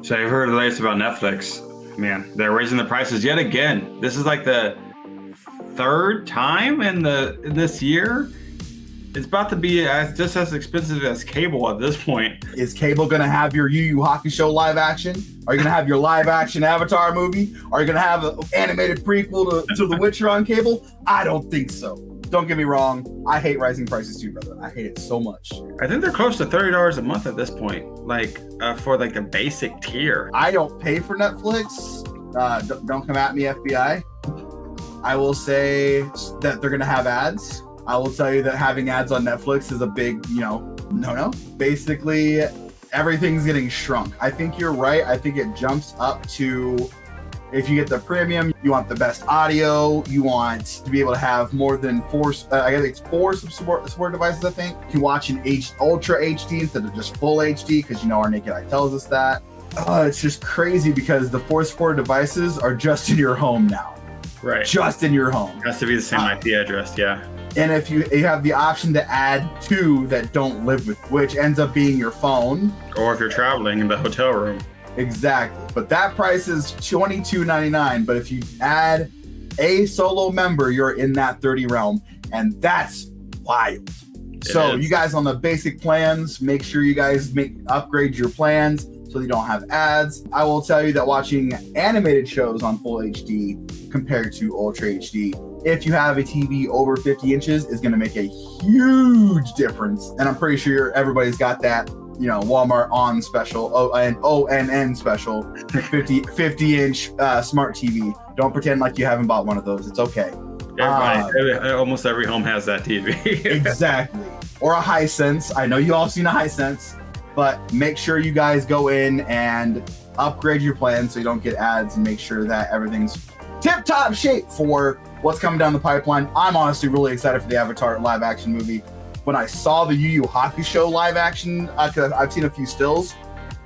So I've heard the latest about Netflix. Man, they're raising the prices yet again. This is like the third time in this year. It's about to be just as expensive as cable at this point. Is cable going to have your Yu Yu Hakusho live action? Are you going to have your live action Avatar movie? Are you going to have an animated prequel to The Witcher on cable? I don't think so. Don't get me wrong. I hate rising prices too, brother. I hate it so much. I think they're close to $30 a month at this point, like for like the basic tier. I don't pay for Netflix. Don't come at me, FBI. I will say that they're going to have ads. I will tell you that having ads on Netflix is a big, no. Basically, everything's getting shrunk. I think you're right. I think it jumps up to, if you get the premium, you want the best audio. You want to be able to have more than four support devices, I think. You can watch in Ultra HD instead of just full HD, because our Naked Eye tells us that. It's just crazy because the 4 supported devices are just in your home now. Right. Just in your home. It has to be the same IP address, yeah. And if you have the option to add 2 that don't live with, which ends up being your phone. Or if you're traveling in the hotel room. Exactly. But that price is $22.99. But if you add a solo member, you're in that 30 realm. And that's wild. So you guys on the basic plans, make sure you guys upgrade your plans so you don't have ads. I will tell you that watching animated shows on full HD compared to Ultra HD, if you have a TV over 50 inches, is going to make a huge difference. And I'm pretty sure everybody's got that, Walmart on special, ONN special, 50-inch smart TV. Don't pretend like you haven't bought one of those. It's okay. Almost every home has that TV. Exactly. Or a Hisense. I know you all seen a Hisense, but make sure you guys go in and upgrade your plan so you don't get ads, and make sure that everything's tip-top shape for what's coming down the pipeline. I'm honestly really excited for the Avatar live action movie. When I saw the Yu Yu Hakusho live action, because I've seen a few stills,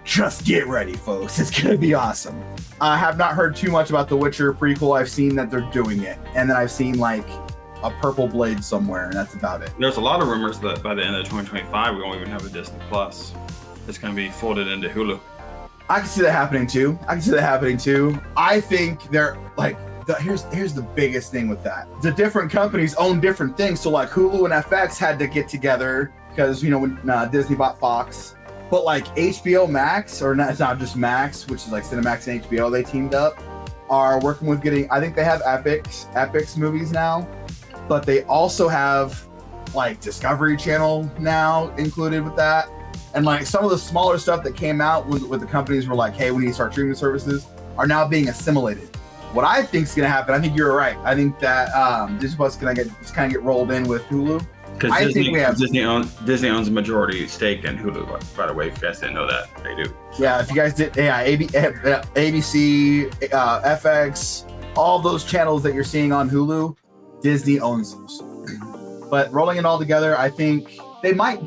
just get ready, folks. It's going to be awesome. I have not heard too much about the Witcher prequel. I've seen that they're doing it. And then I've seen like a purple blade somewhere, and that's about it. There's a lot of rumors that by the end of 2025, we won't even have a Disney Plus. It's going to be folded into Hulu. I can see that happening too. I think they're like, here's the biggest thing with that. The different companies own different things. So like Hulu and FX had to get together because, when Disney bought Fox. But like HBO Max, it's not just Max, which is like Cinemax and HBO, they teamed up, are working with I think they have Epix movies now, but they also have like Discovery Channel now included with that. And like some of the smaller stuff that came out with the companies were like, hey, we need to start streaming services, are now being assimilated. What I think is going to happen, I think you're right. I think that Disney Plus is going to get rolled in with Hulu. Because Disney owns a majority stake in Hulu, by the way, if you guys didn't know that. They do. Yeah, if you guys did, ABC, FX, all those channels that you're seeing on Hulu, Disney owns those. But rolling it all together, I think they might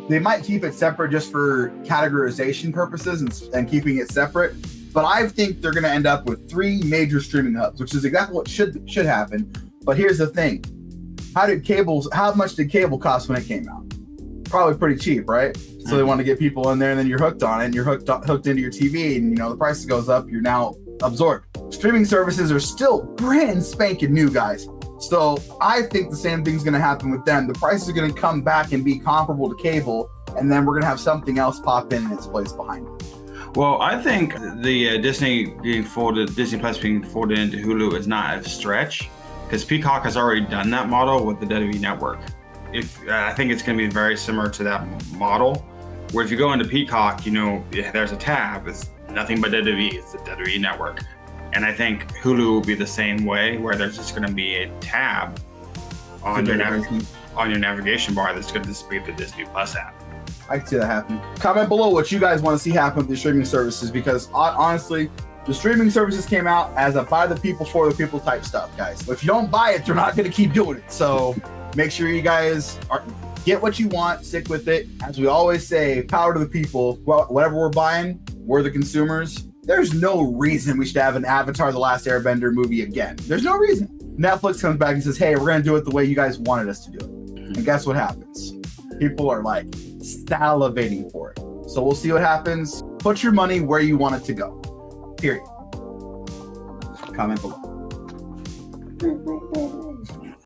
keep it separate just for categorization purposes and keeping it separate. But I think they're going to end up with 3 major streaming hubs, which is exactly what should happen. But here's the thing. How much did cable cost when it came out? Probably pretty cheap, right? So they want to get people in there, and then you're hooked on it, and you're hooked into your TV, and the price goes up, you're now absorbed. Streaming services are still brand spanking new, guys. So I think the same thing's going to happen with them. The prices are going to come back and be comparable to cable, and then we're going to have something else pop in its place behind it. Well, I think the Disney Plus being folded into Hulu is not a stretch, because Peacock has already done that model with the WWE Network. I think it's going to be very similar to that model, where if you go into Peacock, there's a tab. It's nothing but WWE. It's the WWE Network. And I think Hulu will be the same way, where there's just going to be a tab on your navigation bar that's going to just be the Disney Plus app. I can see that happen. Comment below what you guys want to see happen with the streaming services, because honestly, the streaming services came out as a by the people, for the people type stuff, guys. If you don't buy it, they're not going to keep doing it. So make sure you guys get what you want, stick with it. As we always say, power to the people. Well, whatever we're buying, we're the consumers. There's no reason we should have an Avatar: The Last Airbender movie again. There's no reason. Netflix comes back and says, hey, we're going to do it the way you guys wanted us to do it. And guess what happens? People are like salivating for it. So we'll see what happens. Put your money where you want it to go. Period. Comment below.